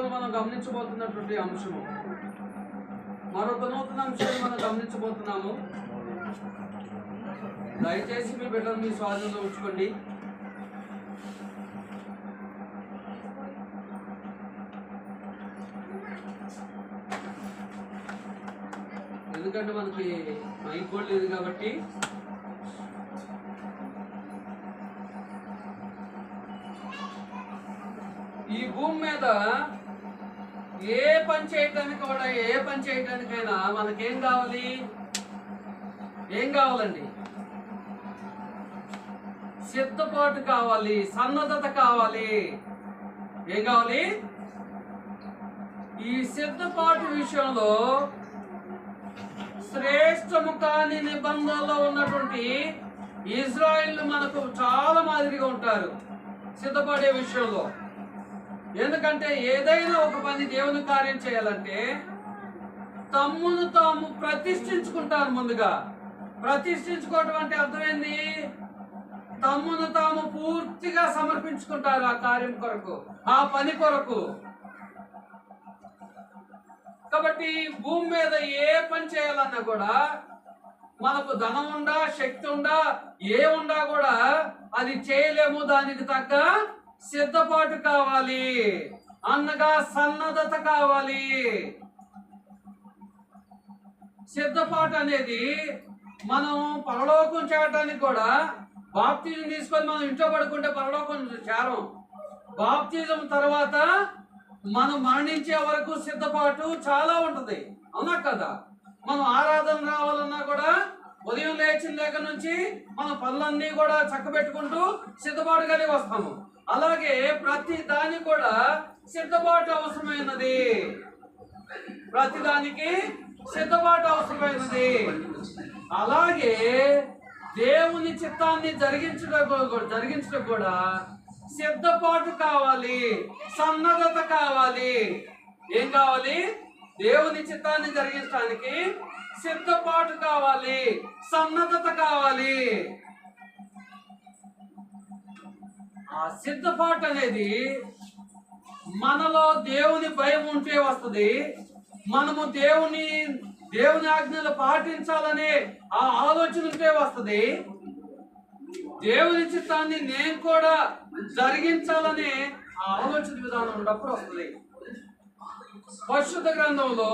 రోజున మనం గమనించబోతున్నటువంటి అంశము, మరొక నూతన అంశాన్ని మనం గమనించబోతున్నాము. దయచేసి మీ బిడ్డలు మీ స్వాధీనంలో ఉంచుకోండి. ఎందుకంటే మనకి మైక్ కూడా లేదు కాబట్టి ఈ భూమి మీద ఏ పని చేయడానికైనా మనకేం కావాలి? ఏం కావాలండి? సిద్ధపాటు కావాలి, సన్నద్ధత కావాలి. ఏం కావాలి? ఈ సిద్ధపాటు విషయంలో శ్రేష్టము కాని నిబంధనలో ఉన్నటువంటి ఇజ్రాయిల్ మనకు చాలా మాదిరిగా ఉంటారు సిద్ధపడే విషయంలో. ఎందుకంటే ఏదైనా ఒక పని దేవుని కార్యం చేయాలంటే తమ్మును తాము ప్రతిష్ఠించుకుంటారు. ముందుగా ప్రతిష్ఠించుకోవటం అంటే అర్థమైంది, తమ్మును తాము పూర్తిగా సమర్పించుకుంటారు ఆ కార్యం కొరకు, ఆ పని కొరకు. కాబట్టి భూమి మీద ఏ పని చేయాలన్నా కూడా మనకు ధనం ఉండా, శక్తి ఉండా, ఏ ఉండా కూడా అది చేయలేము. దానికి తగ్గ సిద్ధపాటు కావాలి, అనగా సన్నద్ధత కావాలి. సిద్ధపాటు అనేది మనం పరలోకం చేరడానికి కూడా బాప్తిజం తీసుకొని మనం ఇంట్లో పడుకుంటే పరలోకం చేరం. బాప్తిజం తర్వాత మనం మరణించే వరకు సిద్ధపాటు చాలా ఉంటుంది, అవునా కదా? మనం ఆరాధన రావాలన్నా కూడా ఉదయం లేచిన దగ్గర నుంచి మన పనులన్నీ కూడా చక్కబెట్టుకుంటూ సిద్ధపాటు కలిగి వస్తాము. అలాగే ప్రతి దానికి కూడా సిద్ధపాటు అవసరమైనది, ప్రతి దానికి సిద్ధపాటు అవసరమైనది. అలాగే దేవుని చిత్తాన్ని జరిగించడం కూడా సిద్ధపాటు కావాలి, సన్నద్ధత కావాలి. ఏం కావాలి? దేవుని చిత్తాన్ని జరిగించడానికి సిద్ధపాటు కావాలి, సన్నద్ధత కావాలి. ఆ సిద్ధపాటు అనేది మనలో దేవుని భయం ఉంటే వస్తుంది. మనము దేవుని ఆజ్ఞలు పాటించాలనే ఆ ఆలోచన ఉంటే వస్తుంది. దేవుని చిత్తాన్ని నేను కూడా జరిగించాలనే ఆ ఆలోచన విధానం ఉన్నప్పుడు వస్తుంది. పరిశుద్ధ గ్రంథంలో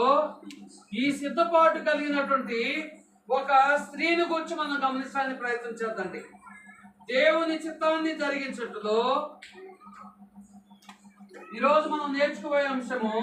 ఈ సిద్ధపాటు కలిగినటువంటి ఒక స్త్రీని గురించి మనం గమనించడానికి ప్రయత్నం చేద్దండి. దేవుని చిత్తాన్ని జరిగించటంలో ఈరోజు మనం నేర్చుకోబోయే అంశము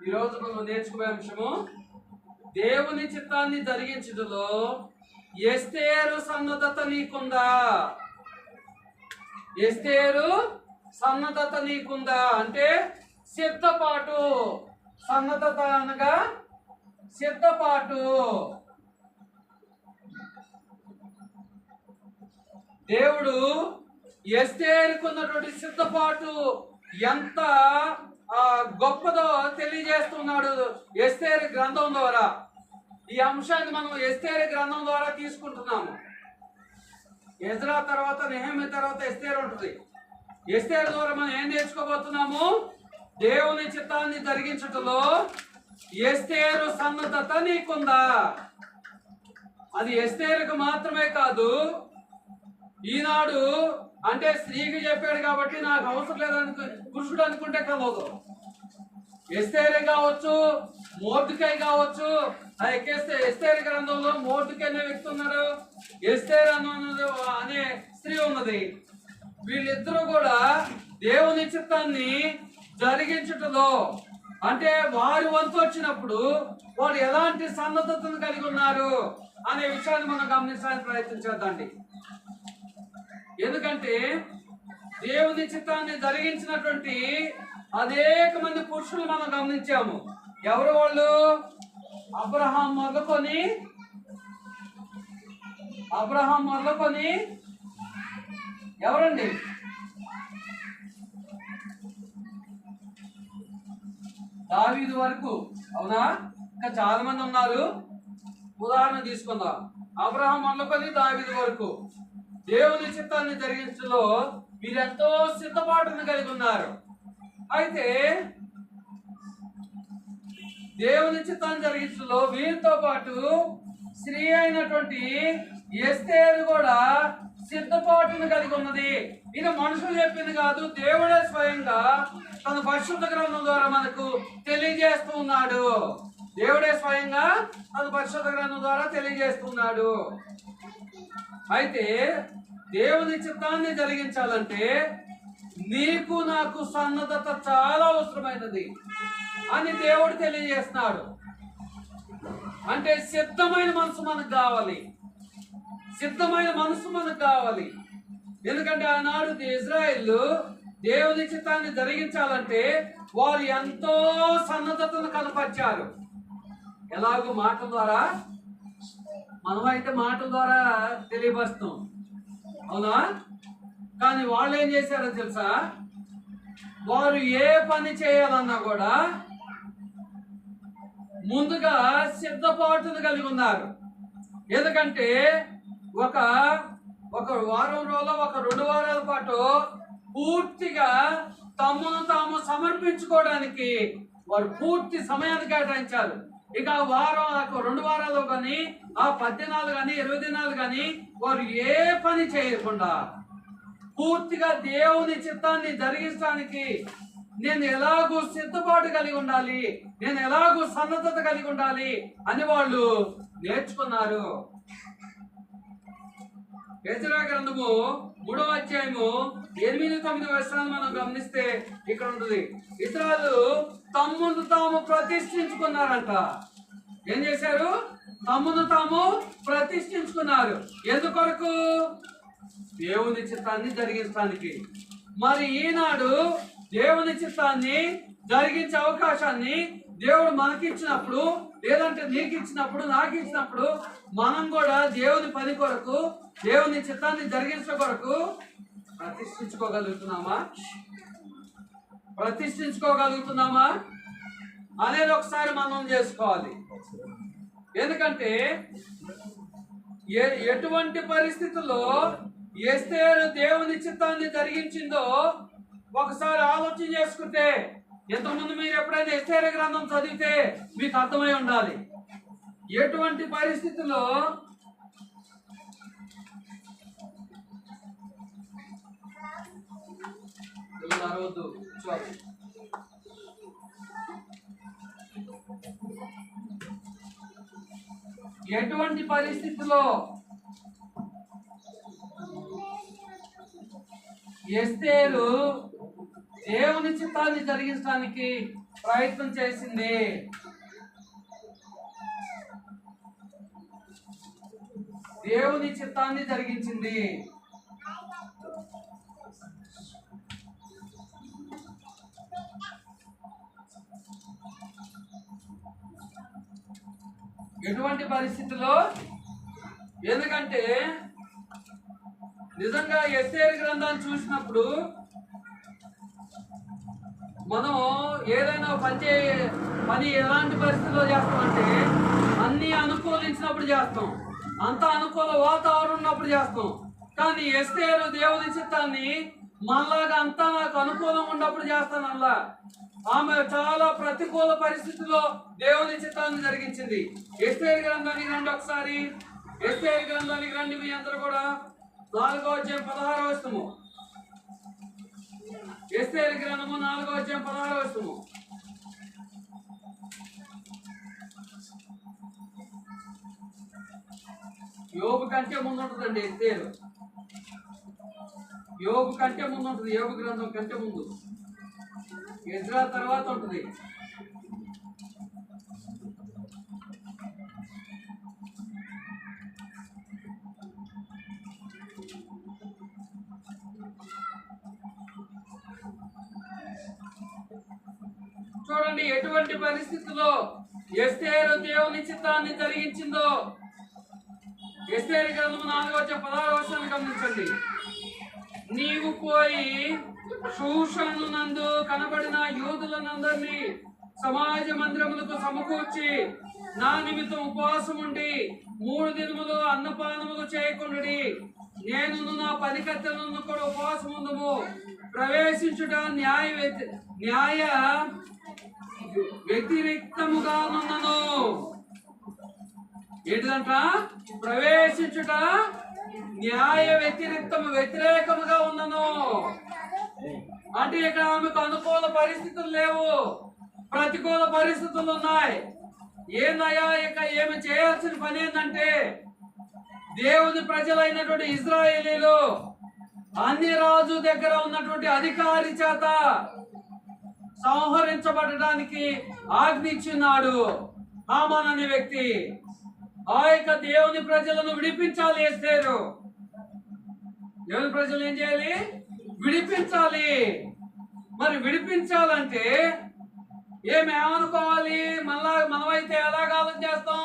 ఈరోజు మనం నేర్చుకునే అంశము దేవుని చిత్తాన్ని జరిగించడంలో ఎస్తేరు సన్నద్ధత నీకుందా? ఎస్తేరు సన్నద్ధత నీకుందా అంటే సిద్ధపాటు. సన్నద్ధత అనగా సిద్ధపాటు. దేవుడు ఎస్తేరుకున్నటువంటి సిద్ధపాటు ఎంత గొప్పదో తెలియజేస్తున్నాడు ఎస్తేరు గ్రంథం ద్వారా. ఈ అంశాన్ని మనం ఎస్తేరు గ్రంథం ద్వారా తీసుకుంటున్నాము. ఎజ్రా తర్వాత నెహెమ్యా తర్వాత ఎస్తేరు ఉంటుంది. ఎస్తేరు ద్వారా మనం ఏం నేర్చుకోబోతున్నాము? దేవుని చిత్తాన్ని జరిగించటంలో ఎస్తేరు సన్నద్ధత నీకుందా? అది ఎస్తేరుకు మాత్రమే కాదు, ఈనాడు అంటే స్త్రీకి చెప్పాడు కాబట్టి నాకు అవసరం లేదని పురుషుడు అనుకుంటే కలవదు. ఎస్తేరు కావచ్చు, మోర్దుకై కావచ్చు. ఎస్తేరు గ్రంథంలో మోర్దుకై అనే వ్యక్తి ఉన్నారు, ఎస్తేరు అనే స్త్రీ ఉన్నది. వీళ్ళిద్దరూ కూడా దేవుని చిత్తాన్ని జరిగించుటలో అంటే వారి వంతు వచ్చినప్పుడు వారు ఎలాంటి సన్నద్ధతను కలిగి ఉన్నారు, అనే విషయాన్ని మనం గమనించడానికి ప్రయత్నం చేద్దాండి. ఎందుకంటే దేవుని చిత్తాన్ని జరిగించినటువంటి అనేక మంది పురుషులు మనం గమనించాము. ఎవరు వాళ్ళు? అబ్రహాం మొదలుకొని ఎవరండి? దావీదు వరకు. అవునా? ఇంకా చాలా మంది ఉన్నారు. ఉదాహరణ తీసుకుందాం. అబ్రహాం మొదలుకొని దావీదు వరకు దేవుని చిత్తాన్ని జరిగించలో వీరెంతో సిద్ధపాటును కలిగి ఉన్నారు. అయితే దేవుని చిత్తాన్ని జరిగించలో వీరితో పాటు స్త్రీ అయినటువంటి ఎస్తేరు కూడా సిద్ధపాటును కలిగి ఉన్నది. ఇది మనుషులు చెప్పింది కాదు, దేవుడే స్వయంగా తన పరిశుద్ధ గ్రంథం ద్వారా మనకు తెలియజేస్తూ ఉన్నాడు. దేవుడే స్వయంగా తన పరిశుద్ధ గ్రంథం ద్వారా తెలియజేస్తున్నాడు. అయితే దేవుని చిత్తాన్ని జరిగించాలంటే నీకు నాకు సన్నద్ధత చాలా అవసరమైనది అని దేవుడు తెలియజేస్తున్నాడు. అంటే సిద్ధమైన మనసు మనకు కావాలి. ఎందుకంటే ఆనాడు ఇజ్రాయేలు దేవుని చిత్తాన్ని జరిగించాలంటే వారు ఎంతో సన్నద్ధతను కనపరిచారు. ఎలాగో మాటల ద్వారా, మనమైతే మాటల ద్వారా తెలియపరుస్తాం, అవునా? కానీ వాళ్ళు ఏం చేశారో తెలుసా? వారు ఏ పని చేయాలన్నా కూడా ముందుగా సిద్ధపాటును కలిగి ఉన్నారు. ఎందుకంటే ఒక వారం రోజులు, ఒక 2 వారాల పాటు పూర్తిగా తమను తాము సమర్పించుకోవడానికి వారు పూర్తి సమయాన్ని కేటాయించారు. ఇక వారం, 2 వారాలు కానీ, ఆ 10 దినాలు కానీ, 20 దినాలు కానీ వారు ఏ పని చేయకుండా పూర్తిగా దేవుని చిత్తాన్ని జరిగించడానికి నేను ఎలాగూ సిద్ధపాటు కలిగి ఉండాలి, నేను ఎలాగూ సన్నద్ధత కలిగి ఉండాలి అని వాళ్ళు నేర్చుకున్నారు. యెషయా గ్రంథము 3వ అధ్యాయము 8-9 వచనాలు మనం గమనిస్తే ఇక్కడ ఉంటుంది. ఇశ్రాయేలు తమ్మును తాము ప్రతిష్ఠించుకున్నారంట. ఏం చేశారు? తమ్మును తాము ప్రతిష్ఠించుకున్నారు. ఎందుకొరకు? దేవుని చిత్తాన్ని జరిగించడానికి. మరి ఈనాడు దేవుని చిత్తాన్ని జరిగించే అవకాశాన్ని దేవుడు మనకిచ్చినప్పుడు, లేదంటే నీకు ఇచ్చినప్పుడు, నాకు ఇచ్చినప్పుడు, మనం కూడా దేవుని పని కొరకు, దేవుని చిత్తాన్ని జరిగించే కొరకు ప్రతిష్ఠించుకోగలుగుతున్నామా అనేది ఒకసారి మనం చేసుకోవాలి. ఎందుకంటే ఎటువంటి పరిస్థితుల్లో ఎస్తేరు దేవుని చిత్తాన్ని జరిగించిందో ఒకసారి ఆలోచన చేసుకుంటే, ఇంతకుముందు మీరు ఎప్పుడైతే ఎస్తేరు గ్రంథం చదివితే మీకు అర్థమై ఉండాలి. ఎటువంటి పరిస్థితుల్లో ఎస్తేరు దేవుని చిత్తాన్ని జరిగించడానికి ప్రయత్నం చేసింది. దేవుని చిత్తాన్ని జరిగించింది. ఎటువంటి పరిస్థితుల్లో? ఎందుకంటే నిజంగా ఎస్తేరు గ్రంథాన్ని చూసినప్పుడు మనం ఏదైనా పని ఎలాంటి పరిస్థితుల్లో చేస్తామంటే అన్ని అనుకూలించినప్పుడు చేస్తాం, అంత అనుకూల వాతావరణం ఉన్నప్పుడు చేస్తాం. కానీ ఎస్తేరు దేవుని చిత్తాన్ని మనలాగా అంతా నాకు అనుకూలంగా ఉన్నప్పుడు చేస్తాను అలా. ఆమె చాలా ప్రతికూల పరిస్థితుల్లో దేవుని చిత్తాన్ని జరిగించింది. ఎస్తేరు గ్రంథానికి రండి ఒకసారి. ఎస్తేరు గ్రంథానికి రండి మీ అందరూ కూడా. 4వ అధ్యాయం 16వ వచనము. ఎస్తేరు గ్రంథము 4వ అధ్యాయం 16వ వచనము. యోబు కంటే ముందు ఉంటుందండి ఎస్తేరు. యోబు కంటే ముందు ఉంటుంది. యోబు గ్రంథం కంటే ముందు. ఎజ్రా తర్వాత ఉంటుంది. చూడండి ఎటువంటి పరిస్థితుల్లో ఎస్తేరు దేవుని చిత్తాన్ని జరిగించిందో. ఎస్తేరు గ్రంథము 4:16 గమనించండి. నీవు పోయి షూషను నందు కనబడిన యూదులనందరినీ సమాజ మందిరములకు సమకూర్చి నా నిమిత్తం ఉపవాసం ఉండి 3 దినములు అన్నపానములు చేయకుండుడి. నేను నా పనికత్తెలను కూడా ఉపవాసం ఉందము. ప్రవేశించుట న్యాయ వ్యతిరేక్తముగా ఉన్నను. ఏంటిదంట? ప్రవేశించుట న్యాయ వ్యతిరేకముగా ఉన్నను. అంటే ఇక్కడ ఆమెకు అనుకూల పరిస్థితులు లేవు, ప్రతికూల పరిస్థితులు ఉన్నాయి. ఏందయ్యా ఇక ఏమి చేయాల్సిన పని ఏంటంటే, దేవుని ప్రజలైనటువంటి ఇజ్రాయేలీలు అన్ని రాజు దగ్గర ఉన్నటువంటి అధికారి చేత సంహరించబడడానికి ఆజ్ఞించున్నాడు హామాన్ అనే వ్యక్తి. ఆ యొక్క దేవుని ప్రజలను విడిపించాలి ఎస్తేరు. దేవుని ప్రజలు ఏం చేయాలి? విడిపించాలి. మరి విడిపించాలంటే ఏమనుకోవాలి? మనమైతే ఎలాగ ఆలోచన చేస్తాం?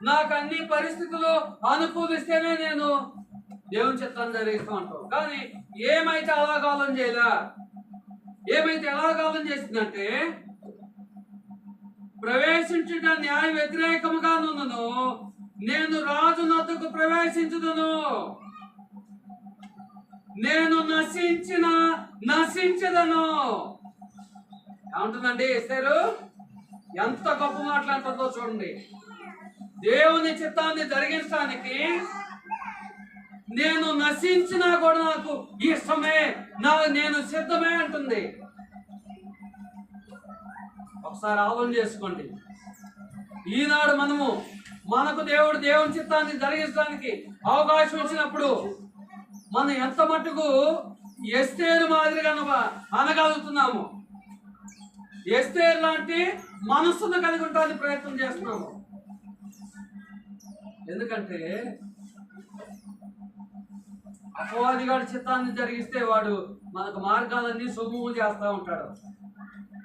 నాకు అన్ని పరిస్థితులు అనుకూలిస్తేనే నేను దేవుని చిత్తాన్ని జరిగిస్తూ ఉంటాం. కానీ ఏమైతే అలాగ ఆలోచన చేయలే. ఏమైతే ఎలాగ ఆలోచన చేసిందంటే, ప్రవేశించుట న్యాయ వ్యతిరేకముగా నున్నను, నేను రాజు నొద్దకు ప్రవేశించుదును, నేను నశించదను. ఏమంటుందండి ఎస్తేరు? ఎంత గొప్ప మాట్లాడుతుందో చూడండి. దేవుని చిత్తాన్ని జరిగించడానికి నేను నశించినా కూడా నాకు ఇష్టమే, నేను సిద్ధమే అంటుంది. ఒకసారి ఆలోచన చేసుకోండి. ఈనాడు మనకు దేవుని చిత్తాన్ని జరిగించడానికి అవకాశం ఇచ్చినప్పుడు మనం ఎంత మట్టుకు ఎస్తేరు మాదిరిగా అనగలుగుతున్నాము, ఎస్తేరు లాంటి మనస్సును కలిగి ఉండడానికి ప్రయత్నం చేస్తున్నాము. ఎందుకంటే అపవాదిగాడి చిత్తాన్ని జరిగిస్తే వాడు మనకు మార్గాలన్నీ సుగమం చేస్తూ ఉంటాడు.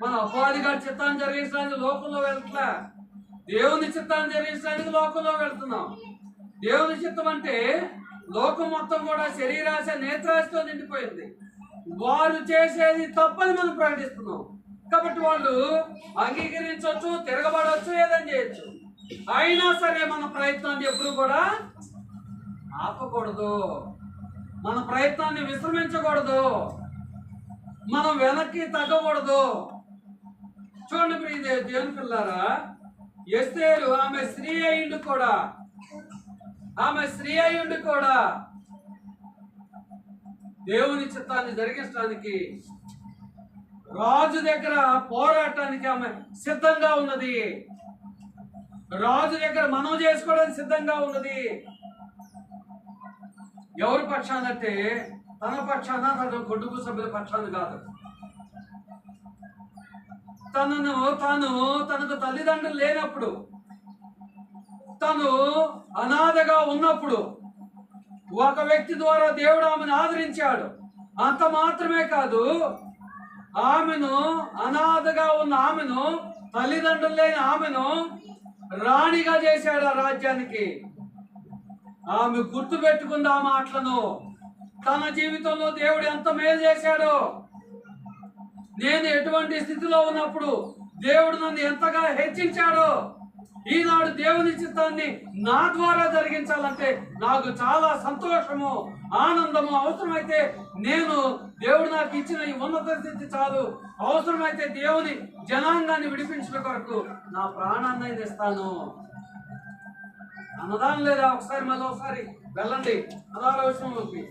మనం అపవాదిగాడి చిత్తాన్ని జరిగించడానికి లోకంలో వెళ్తలే, దేవుని చిత్తాన్ని జరిగించడానికి లోకంలో వెళ్తున్నాం. దేవుని చిత్తం అంటే లోకం మొత్తం కూడా శరీరాశ నేత్రాశతో నిండిపోయింది. వారు చేసేది తప్పని మనం ప్రకటిస్తున్నాం. కాబట్టి వాళ్ళు అంగీకరించవచ్చు, తిరగబడవచ్చు, ఏదైనా చేయొచ్చు. అయినా సరే మన ప్రయత్నాన్ని ఎప్పుడు కూడా ఆపకూడదు, మన ప్రయత్నాన్ని విశ్రమించకూడదు, మనం వెనక్కి తగ్గకూడదు. చూడండి ప్రియ దేవుని పిల్లారా, ఎస్తేరు ఆమె స్త్రీ అయ్యుండి కూడా దేవుని చిత్తాన్ని జరిగించడానికి రాజు దగ్గర పోరాటానికి ఆమె సిద్ధంగా ఉన్నది. రాజు దగ్గర మనం చేసుకోవడానికి సిద్ధంగా ఉన్నది. ఎవరి పక్షాన అంటే తన పక్షాన, తన కుటుంబ సభ్యుల పక్షాన కాదు. తనకు తల్లిదండ్రులు లేనప్పుడు, తను అనాథగా ఉన్నప్పుడు ఒక వ్యక్తి ద్వారా దేవుడు ఆమెను ఆదరించాడు. అంత మాత్రమే కాదు, ఆమెను అనాథగా ఉన్న ఆమెను, తల్లిదండ్రులు లేని ఆమెను రాణిగా చేశాడు ఆ రాజ్యానికి. ఆమె గుర్తు పెట్టుకుంది ఆ మాటలను. తన జీవితంలో దేవుడు ఎంత మేలు చేశాడో, నేను ఎటువంటి స్థితిలో ఉన్నప్పుడు దేవుడు నన్ను ఎంతగా హెచ్చించాడో, ఈనాడు దేవుని చిత్తాన్ని నా ద్వారా జరిగించాలంటే నాకు చాలా సంతోషము, ఆనందము. అవసరమైతే నేను దేవుడు నాకు ఇచ్చిన ఈ ఉన్నత స్థితి చాలు, అవసరమైతే దేవుని జనాంగాన్ని విడిపించిన కొరకు నా ప్రాణాన్ని ఇస్తాను అన్నదానం లేదా? మళ్ళీ ఒకసారి వెళ్ళండి 16వ వచనంలోకి.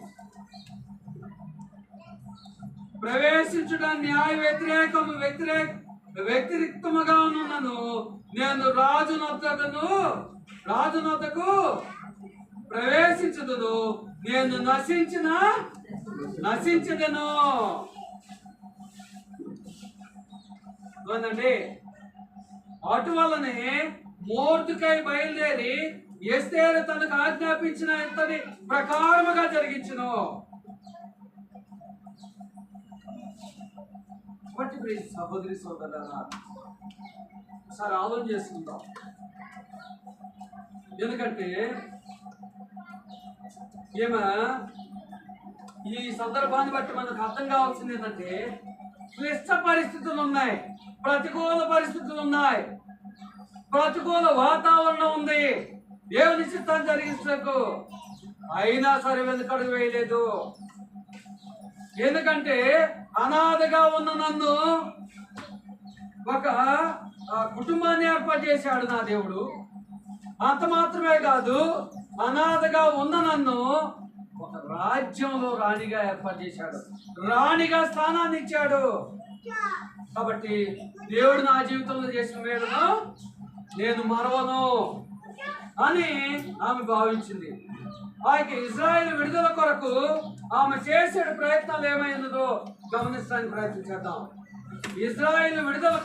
ప్రవేశించుట న్యాయ వ్యతిరేక్తముగా ఉన్నను, నేను రాజు నొద్దకు ప్రవేశించదును, నేను నశించదను. అటువలనే మొర్దెకై బయలుదేరి ఎస్తేరు తనకు ఆజ్ఞాపించిన ఇతని ప్రకారముగా జరిగించును. బట్టి ప్రియ సహోదరి సోదరులారా ఒకసారి ఆలోచన చేసుకుందాం. ఎందుకంటే ఈ సందర్భాన్ని బట్టి మనకు అర్థం కావాల్సింది ఏంటంటే క్లిష్ట పరిస్థితులు ఉన్నాయి, ప్రతికూల పరిస్థితులు ఉన్నాయి, ప్రతికూల వాతావరణం ఉంది దేవుని చిత్తాన్ని జరిగించకు. అయినా సరే వెనుకడుగు వేయలేదు. ఎందుకంటే అనాథగా ఉన్న నన్ను ఒక కుటుంబాన్ని ఏర్పాటు చేశాడు నా దేవుడు. అంత మాత్రమే కాదు, అనాథగా ఉన్న నన్ను ఒక రాజ్యంలో రాణిగా ఏర్పాటు చేశాడు, రాణిగా స్థానాన్ని ఇచ్చాడు. కాబట్టి దేవుడు నా జీవితంలో చేసిన మేలును నేను మరవను అని ఆమె భావించింది. ఆమెకి ఇజ్రాయేల్ విడుదల కొరకు ఆమె చేసే ప్రయత్నాలు ఏమైనదో గమనించడానికి ప్రయత్నం చేద్దాం. ఇజ్రాయేల్ విడుదల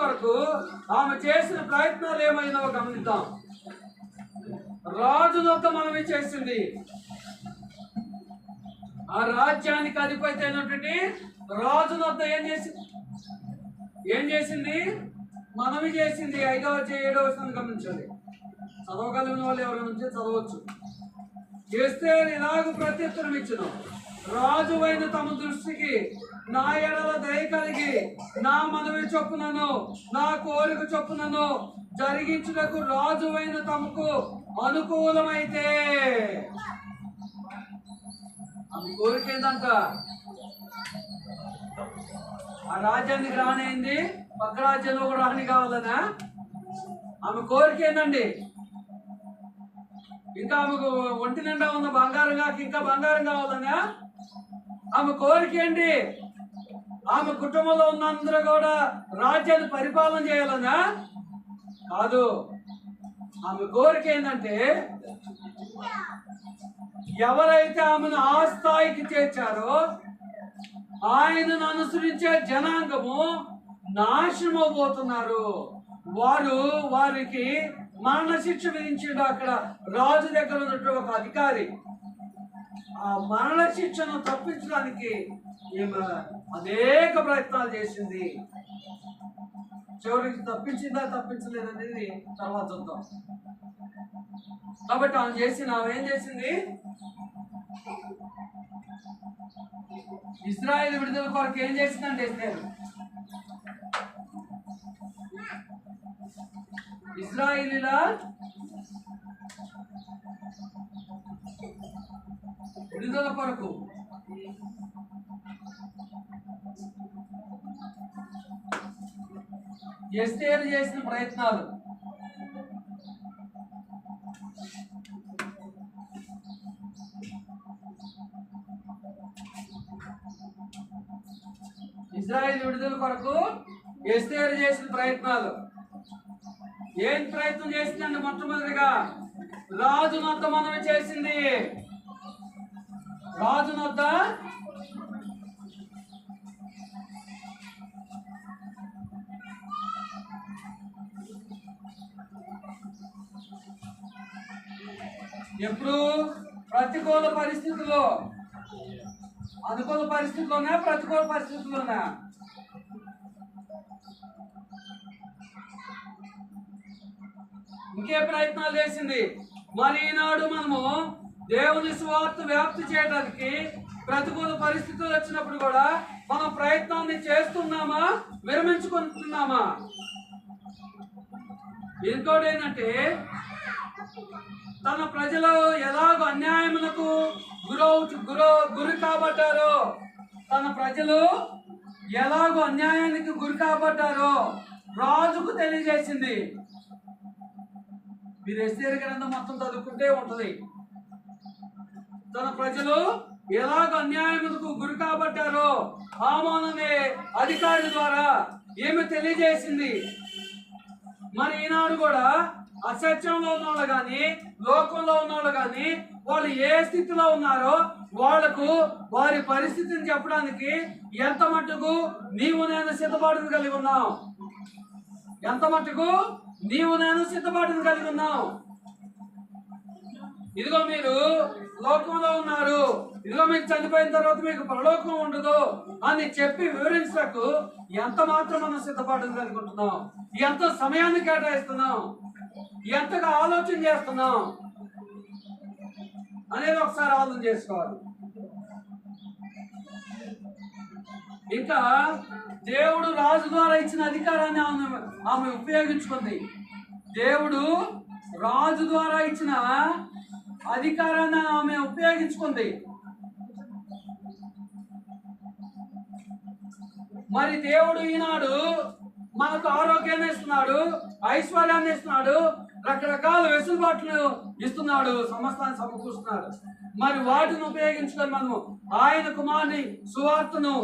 కొరకు ఆమె చేసిన ప్రయత్నాలు ఏమైనావో గమనిద్దాం. రాజునొద్ద మనవి చేసింది. ఆ రాజ్యానికి అధిపతి అయినటువంటి రాజునొద్ద ఏం చేసింది? మనవి చేసింది. 5వ 7వ వచనం గమనించండి. చదవగలిగిన వాళ్ళు ఎవరి నుంచి చదవచ్చు. ఎస్తేరు ఇలాగ ప్రత్యుత్తరం ఇచ్చును, రాజువైన తమ దృష్టికి నా ఎడల దయ కలిగి నా మనవి చొప్పునను నా కోరిక చొప్పునను జరిగించుటకు రాజువైన తమకు అనుకూలమైతే. ఆమె కోరిక ఏంటంట? ఆ రాజ్యానికి రాణి అయింది, పక్క రాజ్యంలో కూడా రాణి కావాలనా? ఆమె కోరిక ఏందండి? ఇంకా ఆమెకు ఒంటి నిండా ఉన్న బంగారం కాక ఇంకా బంగారం కావాలనా? ఆమె కోరిక ఏంటి? ఆమె కుటుంబంలో ఉన్న అందరూ కూడా రాజ్యాన్ని పరిపాలన చేయాలనా? కాదు. ఆమె కోరిక ఏంటంటే ఎవరైతే ఆమెను ఆ స్థాయికి చేర్చారో ఆయనను అనుసరించే జనాంగము నాశనమైపోతున్నారు. వారికి మరణ శిక్ష విధించాడు అక్కడ రాజు దగ్గర ఉన్నట్టు ఒక అధికారి. ఆ మరణ శిక్షను తప్పించడానికి ఈమె అనేక ప్రయత్నాలు చేసింది. చివరికి తప్పించలేదనేది తర్వాత చూద్దాం. కాబట్టి ఆమె ఏం చేసింది? ఇజ్రాయేల్ విడుదల కొరకు ఏం చేసిందంటే ఇజ్రాయేలీల విడుదల కొరకు ఎస్తేరు చేసిన ప్రయత్నాలు. ఇజ్రాయేల్ విడుదల కొరకు ఎస్తేరు చేసిన ప్రయత్నాలు. ఏం ప్రయత్నం చేసిందండి? మొట్టమొదటిగా రాజునొద్ద మనవి చేసింది. రాజునొద్ద ఎప్పుడు? ప్రతికూల పరిస్థితుల్లో. అనుకూల పరిస్థితుల్లోనా ప్రతికూల పరిస్థితుల్లోనా? ఇంకే ప్రయత్నాలు చేసింది. మరి ఈనాడు మనము దేవుని సువార్త వ్యాప్తి చేయడానికి ప్రతికూల పరిస్థితులు వచ్చినప్పుడు కూడా మనం ప్రయత్నాన్ని చేస్తున్నామా, విరమించుకుంటున్నామా? ఇంకోటి ఏంటంటే తన ప్రజలు ఎలాగో అన్యాయములకు గురి కాబట్టారో, తన ప్రజలు ఎలాగో అన్యాయానికి గురి కాబట్టారో రాజుకు తెలియజేసింది. మీరు ఎస్తేరు గ్రంథం మొత్తం చదువుకుంటే ఉంటది. తన ప్రజలు ఎలాగ అన్యాయములకు గురి కాబట్టారో హామాను అనే అధికారి ద్వారా ఏమి తెలియజేసింది. మరి ఈనాడు కూడా అసత్యంలో ఉన్నవాళ్ళు కానీ లోకంలో ఉన్నవాళ్ళు కానీ వాళ్ళు ఏ స్థితిలో ఉన్నారో వాళ్లకు వారి పరిస్థితిని చెప్పడానికి ఎంత మట్టుకు నీవు నేను సిద్ధపాటును కలిగి ఉన్నావు? ఎంత మట్టుకు నీవు నేను సిద్ధపాటును కలిగి ఉన్నావు? ఇదిగో మీరు లోకంలో ఉన్నారు, ఇదిగో మీకు చనిపోయిన తర్వాత మీకు పరలోకం ఉండదు అని చెప్పి వివరించకు ఎంత మాత్రం మనం సిద్ధపడడం అనుకుంటున్నాం, ఎంత సమయాన్ని కేటాయిస్తున్నాం, ఎంతగా ఆలోచన చేస్తున్నాం అనేది ఒకసారి ఆలోచన చేసుకోవాలి. ఇంకా దేవుడు రాజు ద్వారా ఇచ్చిన అధికారాన్ని ఆమె ఉపయోగించుకుంది. దేవుడు రాజు ద్వారా ఇచ్చిన అధికారాన్ని ఆమె ఉపయోగించుకుంది. మరి దేవుడు ఈనాడు మనకు ఆరోగ్యాన్ని ఇస్తున్నాడు, ఐశ్వర్యాన్ని ఇస్తున్నాడు, రకరకాల వెసులుబాట్లు ఇస్తున్నాడు, సమస్తాన్ని సమకూరుస్తున్నాడు. మరి వాటిని ఉపయోగించుకొని మనము ఆయన కుమారుని సువార్తను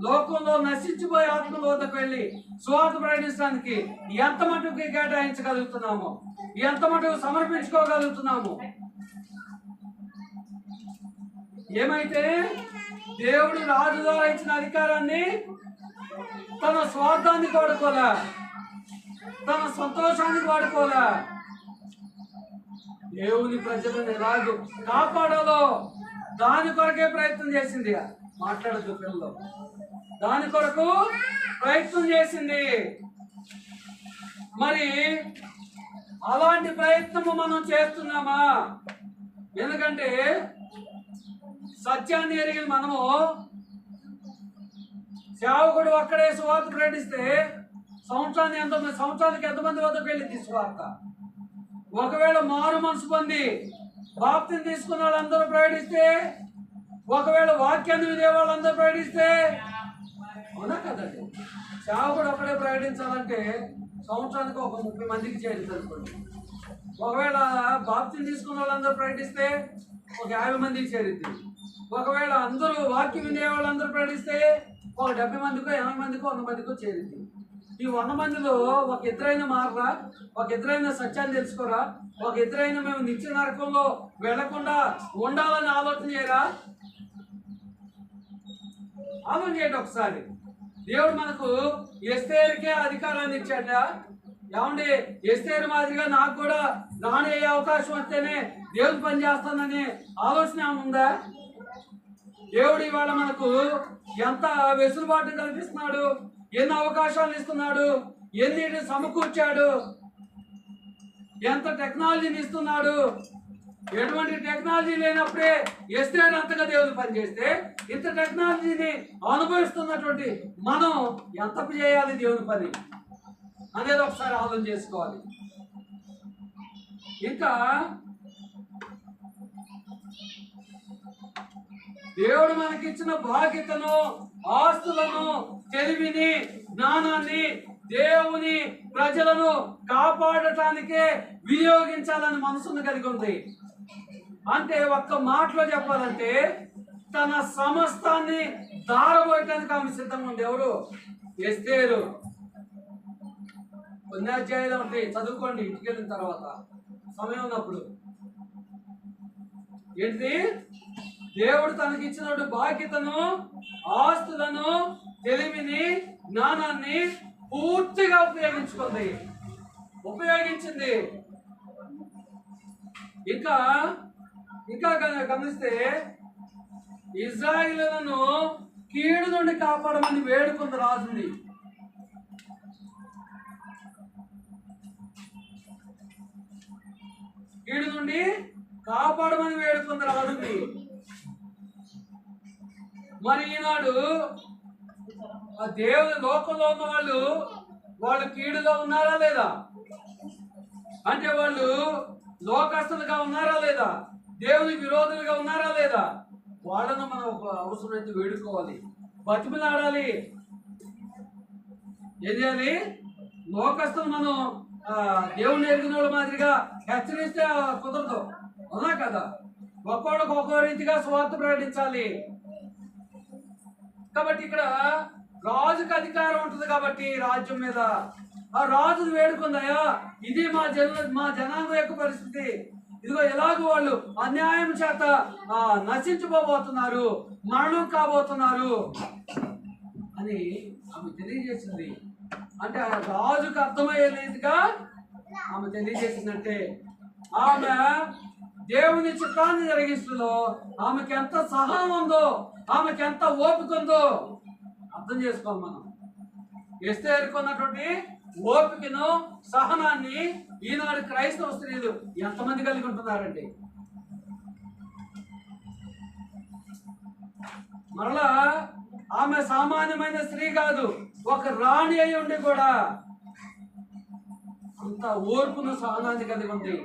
లోకంలో నశించిపోయే ఆత్మల వద్దకు వెళ్ళి సువార్త ప్రకటించడానికి ఎంత మటుకు కేటాయించగలుగుతున్నాము, ఎంత మటుకు సమర్పించుకోగలుగుతున్నాము. ఏమైతే దేవుడు రాజు ద్వారా ఇచ్చిన అధికారాన్ని తన స్వార్థానికి వాడుకోలే, తన సంతోషానికి వాడుకోలే. దేవుని ప్రజలను ఎలాగో కాపాడాలో దాని కొరకే ప్రయత్నం చేసింది. మాట్లాడదు పిల్లలు, దాని కొరకు ప్రయత్నం చేసింది. మరి అలాంటి ప్రయత్నము మనం చేస్తున్నామా? ఎందుకంటే సత్యాన్ని ఎరిగిన మనము సేవకుడు అక్కడే సువార్త ప్రకటిస్తే సంవత్సరానికి ఎంతమంది వద్దకు వెళ్ళింది సువార్త? ఒకవేళ మారు మనసు పొంది బాప్తిని తీసుకున్న వాళ్ళందరూ ప్రకటిస్తే, ఒకవేళ వాక్యాన్ని వినే వాళ్ళందరూ ప్రకటిస్తే, అవునా కదండి? సేవకుడు అక్కడే ప్రకటించాలంటే సంవత్సరానికి ఒక 30 మందికి చేరింది అనుకోండి. ఒకవేళ బాప్తిని తీసుకున్న వాళ్ళందరూ ప్రకటిస్తే ఒక 50 మందికి చేరింది. ఒకవేళ అందరూ వాక్యం వినే వాళ్ళందరూ ప్రకటిస్తే ఒక 70 మందికో 80 మందికో 100 మందికో చేరింది. ఈ 100 మందిలో ఒక ఇద్దరైనా మారరా? ఒక ఇద్దరైనా సత్యాన్ని తెలుసుకోరా? ఒక ఇద్దరైనా మేము నిత్య నరకంలో వెళ్లకుండా ఉండాలని ఆలోచన చేయరా? ఆలోచన చేయండి ఒకసారి. దేవుడు మనకు ఎస్తేరుకే అధికారాన్ని ఇచ్చాడ. ఏమండి, ఎస్తేరు మాదిరిగా నాకు కూడా రాని అవకాశం వస్తేనే దేవుడు పని చేస్తానని ఆలోచన ఉందా? దేవుడు ఇవాళ మనకు ఎంత వెసులుబాటు కల్పిస్తున్నాడు, ఎన్ని అవకాశాలు ఇస్తున్నాడు, ఎన్నిటిని సమకూర్చాడు, ఎంత టెక్నాలజీని ఇస్తున్నాడు. ఎటువంటి టెక్నాలజీ లేనప్పుడే ఎస్తేరు అంతగా దేవుడు పనిచేస్తే ఇంత టెక్నాలజీని అనుభవిస్తున్నటువంటి మనం ఎంత చేయాలి దేవుని పని అనేది ఒకసారి ఆలోచన చేసుకోవాలి. ఇంకా దేవుడు మనకిచ్చిన బాధ్యతను, ఆస్తులను, తెలివిని, జ్ఞానాన్ని దేవుని ప్రజలను కాపాడటానికే వినియోగించాలని మనసును కలిగి ఉంది. అంటే ఒక్క మాటలో చెప్పాలంటే తన సమస్తాన్ని దారబోయటానికి ఆమె సిద్ధంగా ఉంది. ఎవరు? ఎస్తేరు. కొన్ని అధ్యాయాలు ఉంటాయి, చదువుకోండి ఇంటికి వెళ్ళిన తర్వాత సమయం ఉన్నప్పుడు. ఏంటిది? దేవుడు తనకిచ్చిన బాధ్యతను, ఆస్తులను, తెలివిని, జ్ఞానాన్ని పూర్తిగా ఉపయోగించింది. ఇంకా గమనిస్తే ఇజ్రాయేలులను కీడు నుండి కాపాడమని వేడుకుంది రాజుని. కీడు నుండి కాపాడమని వేడుకుంది రాజుని. మరి ఈనాడు ఆ దేవుని లోకంలో ఉన్న వాళ్ళు కీడుగా ఉన్నారా లేదా? అంటే వాళ్ళు లోకస్తులుగా ఉన్నారా లేదా? దేవుని విరోధులుగా ఉన్నారా లేదా? వాళ్ళను మనం ఒక అవసరమైతే వేడుకోవాలి, బతిమలాడాలి. ఏం చేయాలి? లోకస్తులు మనం దేవుని ఎరిగిన వాళ్ళ మాదిరిగా హెచ్చరిస్తే కుదరదు, అవునా కదా? ఒక్కొక్కడికి ఒక్కో రీతిగా స్వార్థ ప్రకటించాలి. కాబట్టి ఇక్కడ రాజుకి అధికారం ఉంటుంది కాబట్టి రాజ్యం మీద ఆ రాజును వేడుకుందయా, ఇది మా జనాంగం యొక్క పరిస్థితి, ఇదిగో ఎలాగో వాళ్ళు అన్యాయం చేత నశించిపోబోతున్నారు, మరణం కాబోతున్నారు అని ఆమె తెలియజేసింది. అంటే ఆ రాజుకు అర్థమయ్యే రీతిగా ఆమె తెలియజేసిందంటే ఆమె దేవుని చిత్తాన్ని జరిగిస్తుందో ఆమెకి ఎంత సహనం ఉందో, ఆమెకి ఎంత ఓపిక ఉందో అర్థం చేసుకోవాలి మనం. ఎస్తేరుకు ఉన్నటువంటి ఓపికను, సహనాన్ని ఈనాడు క్రైస్తవ స్త్రీలు ఎంతమంది కలిగి ఉంటున్నారండి? మరలా ఆమె సామాన్యమైన స్త్రీ కాదు, ఒక రాణి అయి ఉండి కూడా అంత ఓర్పును, సహనాన్ని కలిగి ఉంది,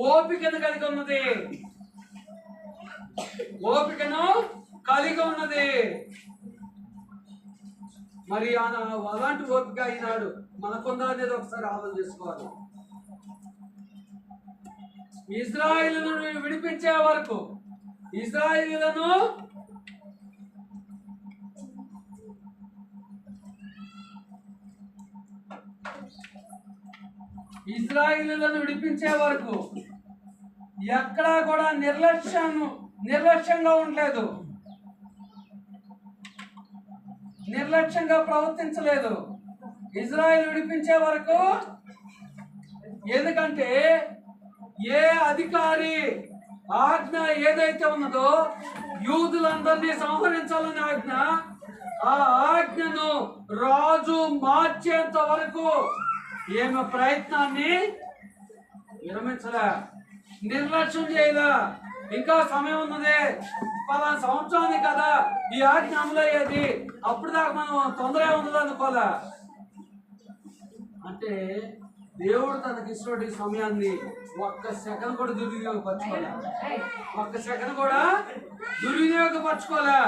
ఓపికను కలిగి ఉన్నది, ఓపికను కలిగి ఉన్నది. మరి అలాంటి ఓపిక ఈనాడు మనకుందా అనేది ఒకసారి ఆలోచన చేసుకోవాలి. ఇజ్రాయిలును విడిపించే వరకు, ఇజ్రాయిలులను విడిపించే వరకు ఎక్కడా కూడా నిర్లక్ష్యంగా ఉండలేదు, నిర్లక్ష్యంగా ప్రవర్తించలేదు. ఇజ్రాయిల్ విడిపించే వరకు. ఎందుకంటే ఏ అధికారి ఆజ్ఞ ఏదైతే ఉన్నదో, యూదులందరినీ సంహరించాలని ఆజ్ఞ, ఆ ఆజ్ఞను రాజు మార్చేంత వరకు ఏమి ప్రయత్నాన్ని విరమించలే, నిర్లక్ష్యం చేయలే. ఇంకా సమయం ఉన్నది, పలానా సంవత్సరానికి కదా ఈ ఆజ్ఞ అమలు అయ్యేది, అప్పుడు దాకా మనం తొందర ఉండదు అనుకోలే. అంటే దేవుడు తనకి ఇష్టం సమయాన్ని ఒక్క సెకండ్ కూడా దుర్వినియోగపరచుకోలే, ఒక్క సెకండ్ కూడా దుర్వినియోగపరచుకోలే.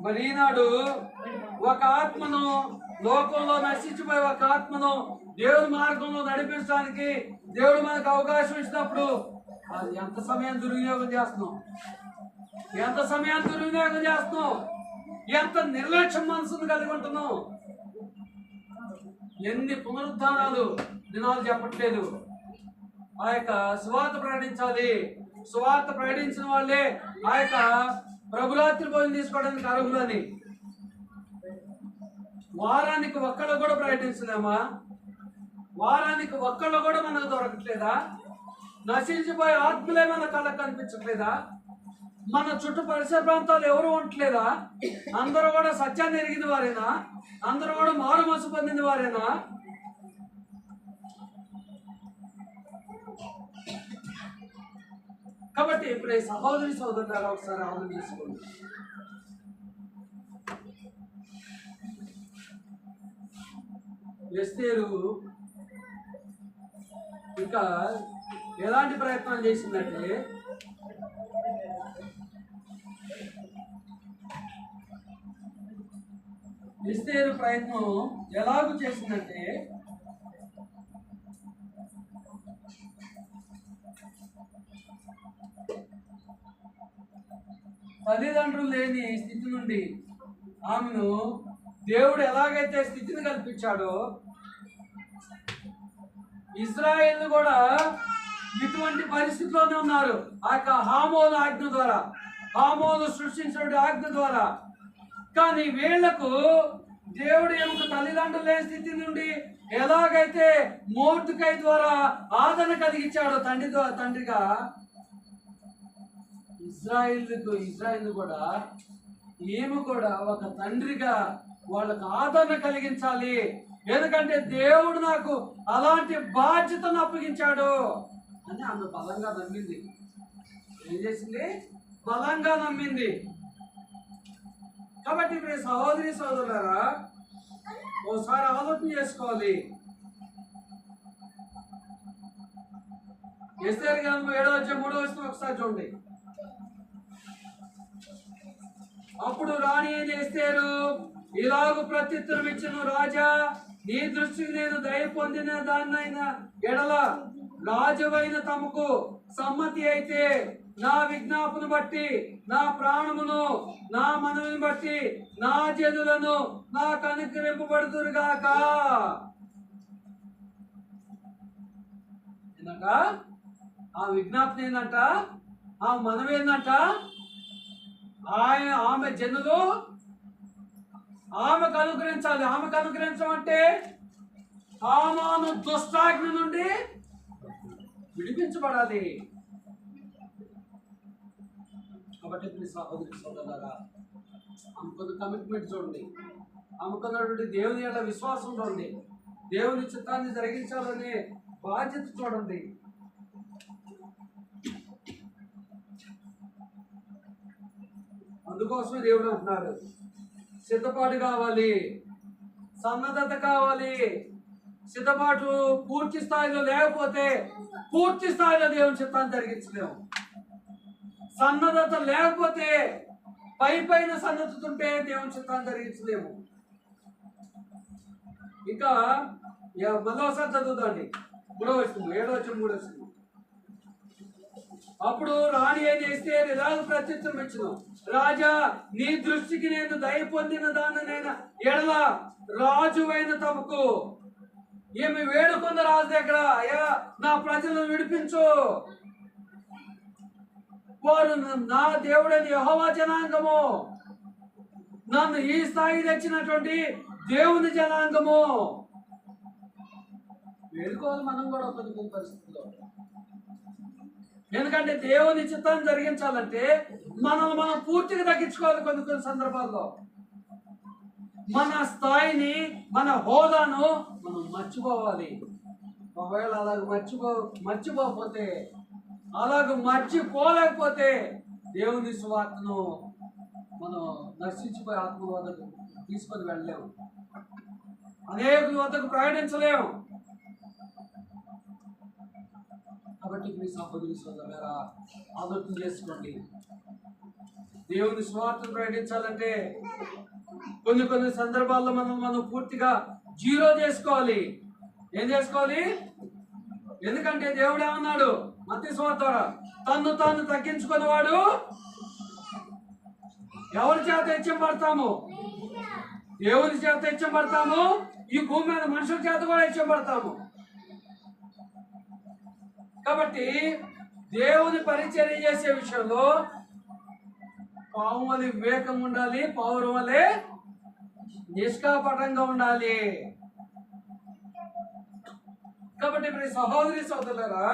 మరి ఈనాడు ఒక ఆత్మను, లోకంలో నశించిపోయే ఒక ఆత్మను దేవుని మార్గంలో నడిపించడానికి దేవుడు మనకు అవకాశం ఇచ్చినప్పుడు అది ఎంత సమయం దుర్వినియోగం చేస్తున్నాం, ఎంత సమయాన్ని దుర్వినియోగం చేస్తున్నాం, ఎంత నిర్లక్ష్యం మనసును కలిగి ఉంటున్నాం. ఎన్ని పునరుద్ధానాలు దినాలు చెప్పట్లేదు. ఆ యొక్క సువార్త ప్రకటించాలి, సువార్త ప్రకటించిన వాళ్ళే ఆ యొక్క ప్రభురాత్రి భోజనం తీసుకోవడానికి అర్హులని. వారానికి ఒక్కళ్ళు కూడా ప్రకటించలేమా? వారానికి ఒక్కళ్ళు కూడా మనకు దొరకట్లేదా? నశించిపోయే ఆత్మలే మన కళ్ళకు కనిపించట్లేదా? మన చుట్టూ పరిసర ప్రాంతాలు ఎవరు ఉండట్లేదా? అందరూ కూడా సత్యాన్ని ఎరిగిన వారేనా? అందరూ కూడా మారు మనసు పొందిన వారేనా? కాబట్టి ఇప్పుడు ఈ సహోదరి సోదరులారా ఒకసారి ఆలోచన చేసుకోండి. ఎస్తేరు ఇంకా ఎలాంటి ప్రయత్నాలు చేసిందంటే, ఎస్తేరు ప్రయత్నం ఎలాగూ చేసిందంటే, తల్లిదండ్రులు లేని స్థితి నుండి ఆమెను దేవుడు ఎలాగైతే స్థితిని కల్పించాడో, ఇజ్రాయేల్ కూడా ఇటువంటి పరిస్థితిలోనే ఉన్నారు. ఆ యొక్క హామోను ఆజ్ఞ ద్వారా, హామోను సృష్టించిన ఆజ్ఞ ద్వారా. కానీ వీళ్లకు దేవుడు ఏమిటి తల్లిదండ్రులు లేని స్థితి నుండి ఎలాగైతే మోర్దుకై ద్వారా ఆదరణ కలిగించాడో తండ్రిగా, ఇజ్రాయిల్ కూడా ఈమె కూడా ఒక తండ్రిగా వాళ్ళకు ఆదరణ కలిగించాలి. ఎందుకంటే దేవుడు నాకు అలాంటి బాధ్యతను అప్పగించాడు అని ఆమె బలంగా నమ్మింది. ఏం చేసింది? బలంగా నమ్మింది. కాబట్టి ఇప్పుడు సహోదరి సోదరులారా ఓసారి ఆలోచన చేసుకోవాలి. ఎస్తేరు గ్రంథం 7:3 ఒకసారి చూడండి. అప్పుడు రాణి ఏం చేస్తారు? ఇలాగూ ప్రత్యుత్తరం ఇచ్చెను, రాజా, నీ దృష్టికి నేను దయ పొందిన దాన్నైనా ఎడల రాజువైన తమకు సమ్మతి అయితే నా విజ్ఞాపన బట్టి, నా ప్రాణమును, నా మనవిని బట్టి నా జనులను నాకు అనుగ్రహింపబడుదురుగాక. ఏంటంట? ఆ విజ్ఞాపన ఏంటంట? ఆ మనవి ఏంటంట? ఆమె జనులు ఆమెకు అనుగ్రహించాలి. ఆమెకు అనుగ్రహించడం అంటే హామాను దుష్టాజ్ఞ నుండి విడిపించబడాలి. కాబట్టి మీ సహోదరి సోదరులారా, ఆమెకున్న కమిట్మెంట్ చూడండి, ఆమెకున్నటువంటి దేవుని యొక్క విశ్వాసం చూడండి, దేవుని చిత్తాన్ని జరిగించాలనే బాధ్యత చూడండి. అందుకోసమే దేవుడు అంటున్నాడు, సిద్ధపాటు కావాలి, సన్నద్ధత కావాలి. సిద్ధపాటు పూర్తి స్థాయిలో లేకపోతే పూర్తి స్థాయిలో దేవుని చిత్తాన్ని జరిగించలేము. సన్నద్ధత లేకపోతే పైన సన్నద్ధత ఉంటే దేవుని చిత్తాన్ని జరిగించలేము. ఇంకా మరోసారి చదువుతాండి, 3వ వచనం, 7వ వచనం, 3వ వచనం. అప్పుడు రాణి ఏం చేస్తే ఇలాగ ప్రత్యుత్తరం ఇచ్చును, రాజా, నీ దృష్టికి నేను దయ పొందిన దానినైనా ఎడల రాజువైన తమకు. ఈమె వేడుకున్న రాజు దగ్గర, అయ్యా నా ప్రజలను విడిపించు, వారు నా దేవుడైన యెహోవా జనాంగము, నన్ను ఈ స్థాయి తెచ్చినటువంటి దేవుని జనాంగము. వేడుకోవాలి మనం కూడా కొన్ని పరిస్థితుల్లో. ఎందుకంటే దేవుని చిత్తాన్ని జరిగించాలంటే మనం పూర్తిగా తగ్గించుకోవాలి. కొన్ని సందర్భాల్లో మన స్థాయిని, మన హోదాను మనం మర్చిపోవాలి. ఒకవేళ అలాగ మర్చిపోకపోతే, అలాగ మర్చిపోలేకపోతే దేవుని సువార్తను మనం నశించిపోయే ఆత్మ వద్దకు తీసుకొని వెళ్ళలేము, అనేకుల వద్దకు ప్రకటించలేము. కాబట్టి మీ సహోదరి సోదరులారా, ఆలోచన చేసుకోండి. దేవుని స్వార్థను ప్రకటించాలంటే కొన్ని సందర్భాల్లో మనం పూర్తిగా జీరో చేసుకోవాలి. ఏం చేసుకోవాలి? ఎందుకంటే దేవుడు ఏమన్నాడు మత్తయి సువార్త ద్వారా, తన్ను తాను తగ్గించుకునేవాడు ఎవరి చేత హెచ్చింపడతాము? దేవుని చేత హెచ్చింపడతాము, ఈ భూమి మీద మనుషుల చేత కూడా హెచ్చింపడతాము. కాబట్టి దేవుని పరిచర్య చేసే విషయంలో పాము వలె వివేకం ఉండాలి, పౌరం వలె నిష్కాపటంగా ఉండాలి. కాబట్టి ఇప్పుడు సహోదరి సోదరులారా,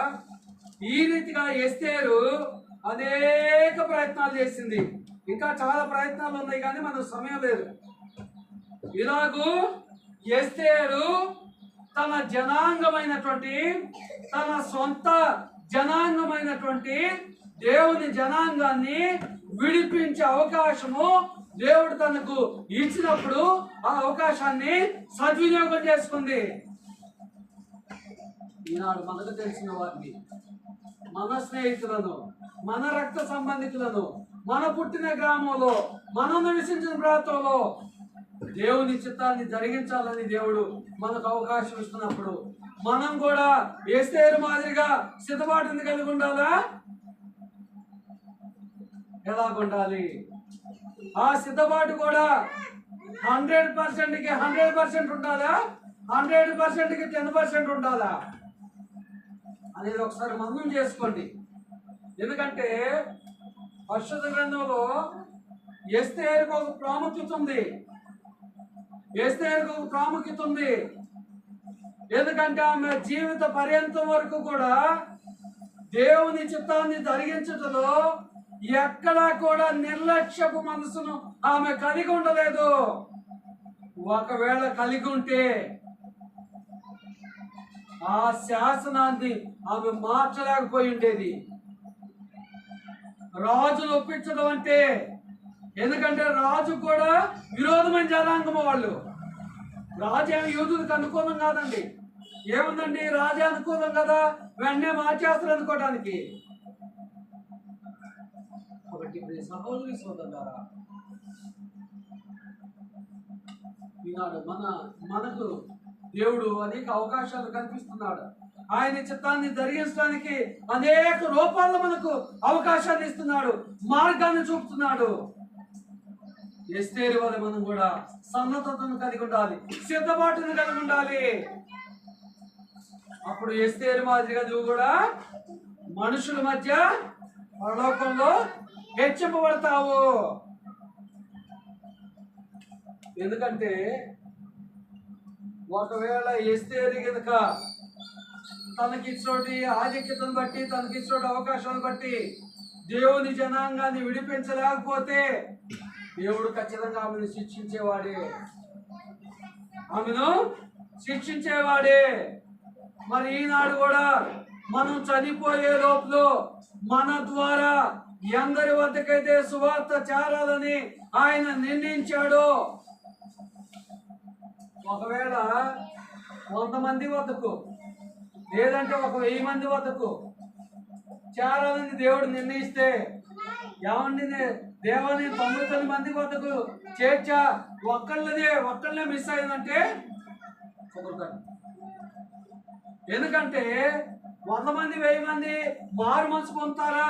ఈ రీతిగా ఎస్తేరు అనేక ప్రయత్నాలు చేసింది. ఇంకా చాలా ప్రయత్నాలు ఉన్నాయి కానీ మనకు సమయం లేదు. ఇలాగూ ఎస్తేరు తన జనాంగమైనటువంటి, తన సొంత జనాంగమైనటువంటి దేవుని జనాంగాన్ని విడిపించే అవకాశము దేవుడు తనకు ఇచ్చినప్పుడు ఆ అవకాశాన్ని సద్వినియోగం చేసుకుంది. ఈనాడు మనకు తెలిసిన వారిని, మన స్నేహితులను, మన రక్త సంబంధికులను, మన పుట్టిన గ్రామంలో, మనం నివసించిన ప్రాంతంలో దేవుని చిత్తాన్ని జరిగించాలని దేవుడు మనకు అవకాశం ఇస్తున్నప్పుడు మనం కూడా ఎస్తేరు మాదిరిగా సిద్ధపాటుని కలిగి ఉండాలా? ఎలాగుండాలి? ఆ సిద్ధపాటు కూడా 100%కి 100% ఉండాలా? 100%కి 10% ఉండాలా అనేది ఒకసారి మననం చేసుకోండి. ఎందుకంటే పరిశుద్ధ గ్రంథంలో ఎస్తేరుకు ఒక ప్రాముఖ్యత ఉంది. ఎస్తేరుకు ఒక ప్రాముఖ్యత ఉంది. ఎందుకంటే ఆమె జీవిత పర్యంతం వరకు కూడా దేవుని చిత్తాన్ని జరిగించటంలో ఎక్కడా కూడా నిర్లక్ష్యపు మనసును ఆమె కలిగి ఉండలేదు. ఒకవేళ కలిగి ఉంటే ఆ శాసనాన్ని ఆమె మార్చలేకపోయి ఉండేది. రాజును ఒప్పించడం అంటే, ఎందుకంటే రాజు కూడా విరోధమైన జనాంగం వాళ్ళు. రాజు ఏమి యూదులకు అనుకూలం కాదండి. ఏముందండి, రాజు అనుకూలం కదా, వెంటనే మార్చేస్తారు అనుకోవడానికి. కాబట్టి సహోదరి సోదరులారా, ఈనాడు మనకు దేవుడు అనేక అవకాశాలు కల్పిస్తున్నాడు. ఆయన చిత్తాన్ని జరిగించడానికి అనేక రూపాల్లో మనకు అవకాశాన్ని ఇస్తున్నాడు, మార్గాన్ని చూపుతున్నాడు. ఎస్తేరు వల్ల మనం కూడా సన్నద్ధతను కలిగి ఉండాలి, సిద్ధపాటును కలిగి ఉండాలి. అప్పుడు ఎస్తేరు మాదిరిగా నువ్వు కూడా మనుషుల మధ్య పరలోకంలో హెచ్చింపబడతావు. ఎందుకంటే ఒకవేళ ఎస్తేరు గనుక తనకిచ్చినటువంటి ఆధిక్యతను బట్టి, తనకిచ్చినటువంటి అవకాశాలను బట్టి దేవుని జనాంగాన్ని విడిపించలేకపోతే దేవుడు ఖచ్చితంగా ఆమెను శిక్షించేవాడే, ఆమెను శిక్షించేవాడే. మరి ఈనాడు కూడా మనం చనిపోయే లోపల మన ద్వారా ఎందరి వద్దకైతే సువార్త చేరాలని ఆయన నిర్ణయించాడో, ఒకవేళ 100 మంది వద్దకు లేదంటే 1000 మంది వద్దకు చేరాలని దేవుడు నిర్ణయిస్తే, ఏమండి దేవాన్ని 99 మంది వద్దకు చేర్చా ఒక్కళ్ళనే మిస్ అయిందంటే కుదరదు. ఎందుకంటే 100 మంది 1000 మంది మారు మనసు పొందుతారా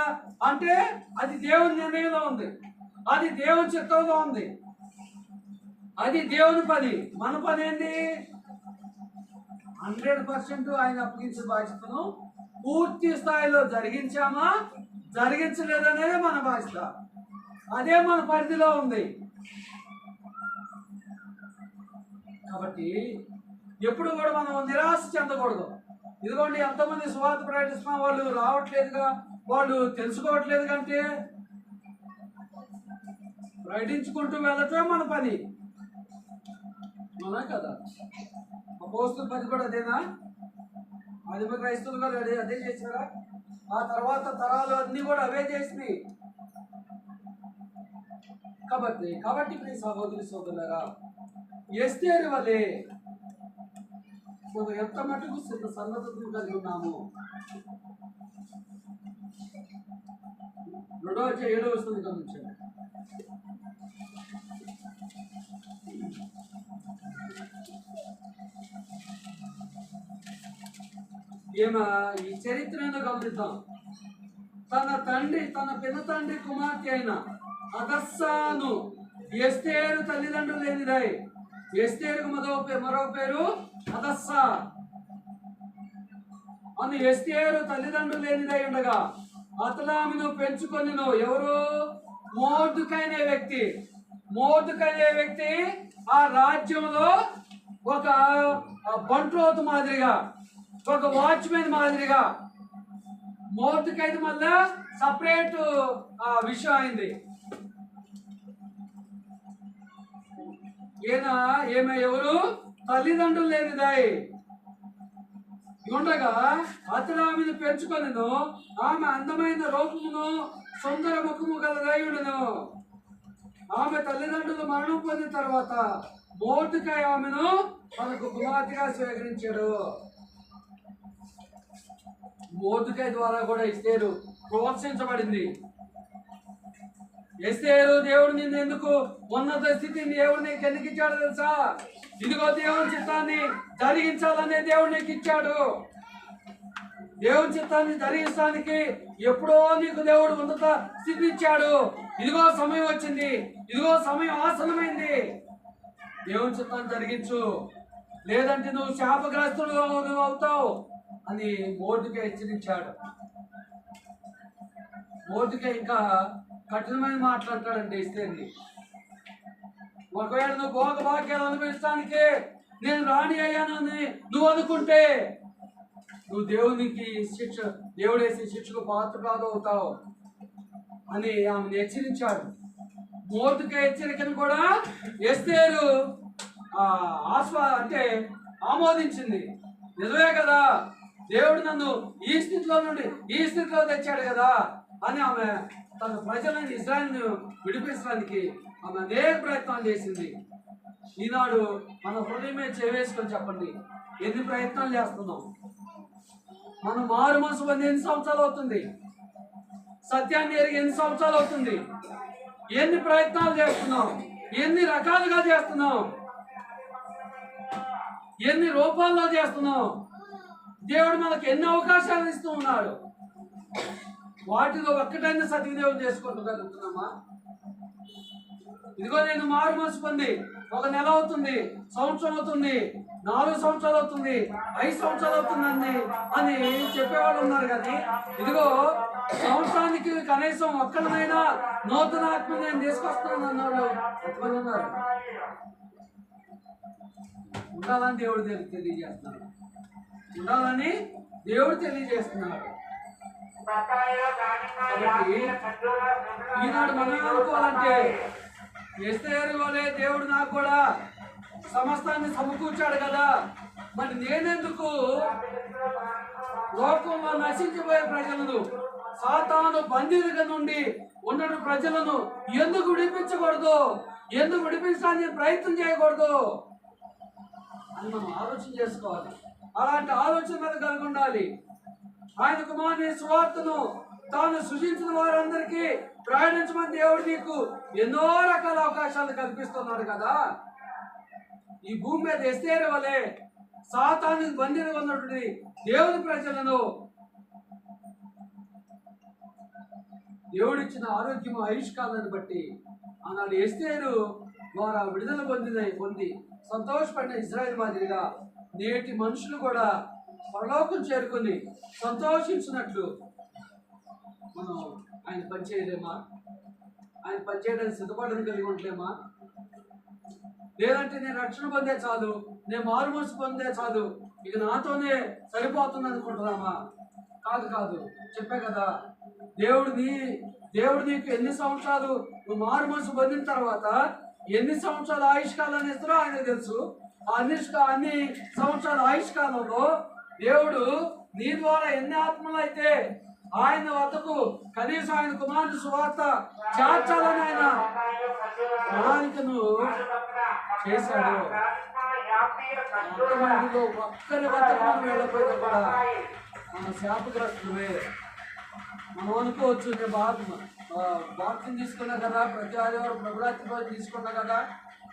అంటే అది దేవుని నిర్ణయంలో ఉంది, అది దేవుని చిత్తంలో ఉంది, అది దేవుని పని. మన పని ఏంటి? 100% ఆయన అప్పగించిన బాధ్యతను పూర్తి స్థాయిలో జరిగించామా జరిగించలేదనేది మన బాధ్యత, అదే మన పరిధిలో ఉంది. కాబట్టి ఎప్పుడు కూడా మనం నిరాశ చెందకూడదు. ఇదిగోండి ఎంతమంది సువార్త ప్రకటిస్తున్న వాళ్ళు రావట్లేదుగా, వాళ్ళు తెలుసుకోవట్లేదు కంటే ప్రకటించుకుంటూ వెళ్ళటమే మన పని, అవునా కదా? అపోస్తలుల పని కూడా అదేనా? ఆదిమ క్రైస్తవులు కూడా అదే చేశారా? ఆ తర్వాత తరాలు అన్ని కూడా అవే చేసినాయి. కాబట్టి మీ సహోదరి సోదరులారా, ఎస్తేరు వలె ఎంత మటుకు సన్నద్ధతను కలిగి ఉన్నాము. 2:7 వస్తుంది గమనించండి. ఈ చరిత్రను గమనిద్దాం. తన పిన తండ్రి కుమార్తె అయిన హదస్సాను ఎస్తేరు తల్లిదండ్రులు లేనిదై, ఎస్తేరుకు మరో పేరు హదస్సా అని. ఎస్తేరు తల్లిదండ్రులు లేనిదై ఉండగా అతలామెను పెంచుకొనిను. ఎవరు? మొర్దెకై అనే వ్యక్తి ఆ రాజ్యంలో ఒక బంట్రోతు మాదిరిగా, ఒక వాచ్మెన్ మాదిరిగా. మొర్దెకైది మళ్ళా సపరేట్ విషయం అయింది. ఎవరు? తల్లిదండ్రులు లేనిదాయి ఉండగా అతడు ఆమెను పెంచుకొనెను. ఆమె అందమైన రూపమును సుందర ముఖము గలదయుడును. ఆమె తల్లిదండ్రులు మరణం పొందిన తర్వాత మొర్దెకై ఆమెను తనకు కుమార్తెగా స్వీకరించాడు. మొర్దెకై ద్వారా కూడా ఎస్తేరు ప్రోత్సహించబడింది. ఎస్తేరు, దేవుడు నిన్ను ఎందుకు ఉన్నత స్థితిని దేవుడు నీకు ఎందుకు ఇచ్చాడు తెలుసా? ఇదిగో దేవుని చిత్తాన్ని జరిగించాలనే దేవుడు నీకు ఇచ్చాడు. దేవుని చిత్తాన్ని జరిగించడానికి ఎప్పుడో నీకు దేవుడు ఉన్నత స్థితి ఇచ్చాడు. ఇదిగో సమయం వచ్చింది, ఇదిగో సమయం ఆసనమైంది, దేవుని చిత్తాన్ని జరిగించు, లేదంటే నువ్వు శాపగ్రస్తుడు అవుతావు అని మొర్దెకై హెచ్చరించాడు. మొర్దెకై ఇంకా కఠినమైన మాట్లాడతాడంటే ఎస్తేర్ని. ఒకవేళ నువ్వు భోగభాగ్యాలు అనుభవించడానికి నేను రాణి అయ్యానని నువ్వు అనుకుంటే నువ్వు దేవుడు వేసే శిక్షకు పాత్రుడు అవుతావు అని ఆమెను హెచ్చరించాడు. మొర్దెకై హెచ్చరికను కూడా ఎస్తేరు ఆమోదించింది. నిజమే కదా, దేవుడు నన్ను ఈ స్థితిలో నుండి ఈ స్థితిలో తెచ్చాడు కదా అని ఆమె తన ప్రజలను ఇజ్రాయెల్ను విడిపించడానికి ఆమె అనేక ప్రయత్నాలు చేసింది. ఈనాడు మన హృదయమే చేవేసుకొని చెప్పండి, ఎన్ని ప్రయత్నాలు చేస్తున్నాం? మనం మారు మనసు పొంది ఎన్ని సంవత్సరాలు అవుతుంది? సత్యాన్ని ఎరిగి ఎన్ని సంవత్సరాలు అవుతుంది? ఎన్ని ప్రయత్నాలు చేస్తున్నాం? ఎన్ని రకాలుగా చేస్తున్నాం? ఎన్ని రూపాల్లో చేస్తున్నాం? దేవుడు మనకు ఎన్ని అవకాశాలు ఇస్తూ ఉన్నాడు. వాటిలో ఒక్కటైనా సద్వినియోగం చేసుకోగలుగుతున్నామా? ఇదిగో నేను మారు మనసు పొంది 1 నెల అవుతుంది, సంవత్సరం అవుతుంది, 4 సంవత్సరాలు అవుతుంది, 5 సంవత్సరాలు అవుతుందండి అని చెప్పేవాళ్ళు ఉన్నారు. కానీ ఇదిగో సంవత్సరానికి కనీసం ఒక్కళ్ళనైనా నూతన ఆత్మ నేను తీసుకొస్తున్నాను అన్నారు ఎంతమంది ఉన్నారు? ఉండాలని దేవుడు తెలియజేస్తున్నాడు. ఉండాలని దేవుడు తెలియజేస్తున్నాడు. కాబట్టి ఈనాడు మనం అనుకోవాలంటే ఎస్తేరు వలే దేవుడు నాకు కూడా సమస్తాన్ని సమకూర్చాడు కదా, మరి నేనెందుకు లోకంలో నశించిపోయే ప్రజలను, సాతాను బందీలుగా నుండి ఉన్న ప్రజలను ఎందుకు విడిపించకూడదు, ఎందుకు విడిపించడానికి ప్రయత్నం చేయకూడదు అని మనం ఆలోచన చేసుకోవాలి. అలాంటి ఆలోచన మీద కలిగి ఉండాలి. ఆయన కుమారుని సువార్తను తాను సృజించిన వారందరికీ ప్రయాణించమని దేవుడు నీకు ఎన్నో రకాల అవకాశాలు కల్పిస్తున్నాడు కదా. ఈ భూమి మీద ఎస్తేరు వలె సాతాను బందీలుగా ఉన్నటువంటి దేవుని ప్రజలను దేవుడిచ్చిన ఆరోగ్యము ఆయుష్కాలాన్ని బట్టి ఆనాడు ఎస్తేరు ద్వారా విడుదల పొంది సంతోషపడిన ఇజ్రాయెల్ మాదిరిగా నేటి మనుషులు కూడా పరలోకం చేరుకుని సంతోషించినట్లు మనం ఆయన పనిచేయలేమా? ఆయన పనిచేయడానికి సిద్ధపడని కలిగి ఉండలేమా? లేదంటే నేను రక్షణ పొందే చాలు, నేను మారు మనసు పొందే చాలు, ఇక నాతోనే సరిపోతుంది అనుకుంటున్నామా? కాదు. చెప్పే కదా, దేవుడు నీకు ఎన్ని సంవత్సరాలు నువ్వు మారు మనసు పొందిన తర్వాత ఎన్ని సంవత్సరాల ఆయుష్కాలాన్ని ఇస్తారో ఆయనకు తెలుసు. అన్ని సంవత్సరాల ఆయుష్కాలంలో దేవుడు నీ ద్వారా ఎన్ని ఆత్మలు అయితే ఆయన వద్దకు కనీసం ఆయన కుమారుని సువార్త చేర్చాలని ఆయన ప్రణాళికను చేశాడు. అంతమందిలో ఒక్కరి వద్దకు మనం వెళ్ళిపోయినా కూడా మన శాపగ్రస్తులే. మనం అనుకోవచ్చు, నేను బాప్తిజం తీసుకున్నా కదా, ప్రతి ఆదివారం ప్రభురాత్రి తీసుకున్నా కదా,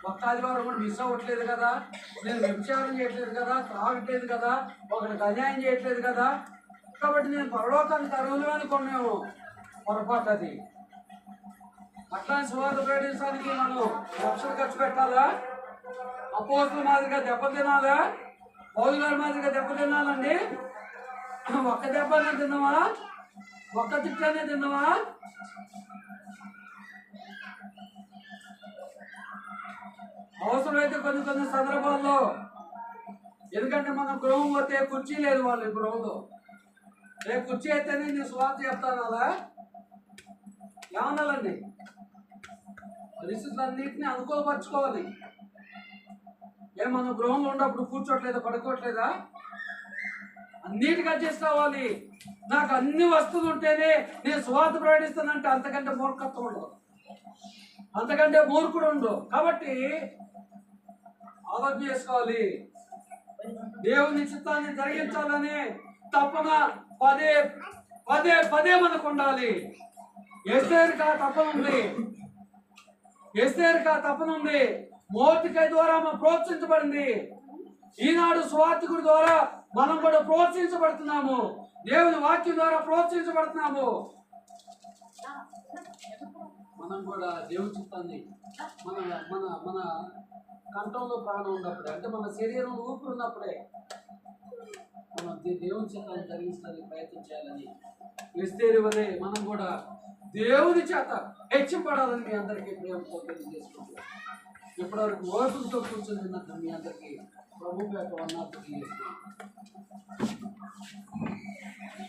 ఒక్క ఆదివారం కూడా మిస్ అవ్వట్లేదు కదా, నేను వ్యభిచారం చేయట్లేదు కదా, త్రాగట్లేదు కదా, ఒకరికి అన్యాయం చేయట్లేదు కదా, కాబట్టి నేను పరలోకానికి అర్హులు అనుకున్నాము. పొరపాటు అది. అట్లాంటి సువార్త ప్రకటించడానికి మనం లక్షలు ఖర్చు పెట్టాలా? అపోస్తుల మాదిరిగా దెబ్బతినాలా? పౌలు గారి మాదిరిగా దెబ్బతినాలండి? ఒక్క దెబ్బనే తిన్నావా? ఒక్క తిట్లనే తిన్నావా? అవసరమైతే కొన్ని సందర్భాల్లో, ఎందుకంటే మనం గృహం పోతే కుర్చీ లేదు వాళ్ళు గృహంలో, కుర్చీ అయితేనే నేను స్వార్థ చెప్తాను అలా ఏమనాలండి? పరిస్థితులన్నింటినీ అనుకూలపరచుకోవాలి. మనం గృహంలో ఉన్నప్పుడు కూర్చోట్లేదా, పడుకోవట్లేదా? అన్నిటికీ అడ్జస్ట్ అవ్వాలి. నాకు అన్ని వస్తువులు ఉంటేనే నేను స్వార్థ ప్రకటిస్తానంటే అంతకంటే మూర్ఖత్వం ఉండదు, అంతకంటే మూర్ఖుడు ఉండదు. కాబట్టి ఆలోచన చేసుకోవాలి. దేవుని చిత్తాన్ని జరిగించాలని తపన పదే మనకు ఉండాలి. ఎస్తేరుకు ఆ తపన ఉంది. మోర్తికై ద్వారా మనం ప్రోత్సహించబడింది. ఈనాడు సువార్తికుడి ద్వారా మనం కూడా ప్రోత్సహించబడుతున్నాము. దేవుని వాక్యం ద్వారా ప్రోత్సహించబడుతున్నాము. మనం కూడా దేవుని చిత్తాన్ని మన మన మన కంఠంలో ప్రాణం ఉన్నప్పుడే, అంటే మన శరీరం ఊపిరి ఉన్నప్పుడే మనం దేవుని చిత్తాన్ని జరిగించడానికి ప్రయత్నం చేయాలని, ఎస్తేరు వలె మనం కూడా దేవుని చేత హెచ్చింపడాలని మీ అందరికీ ప్రేమతో తెలియజేసుకుంటున్నాం. ఇప్పటివరకు ఓపికతో కూర్చొని మీ అందరికీ ప్రభు యొక్క వందనాలు తెలియజేస్తున్నాం.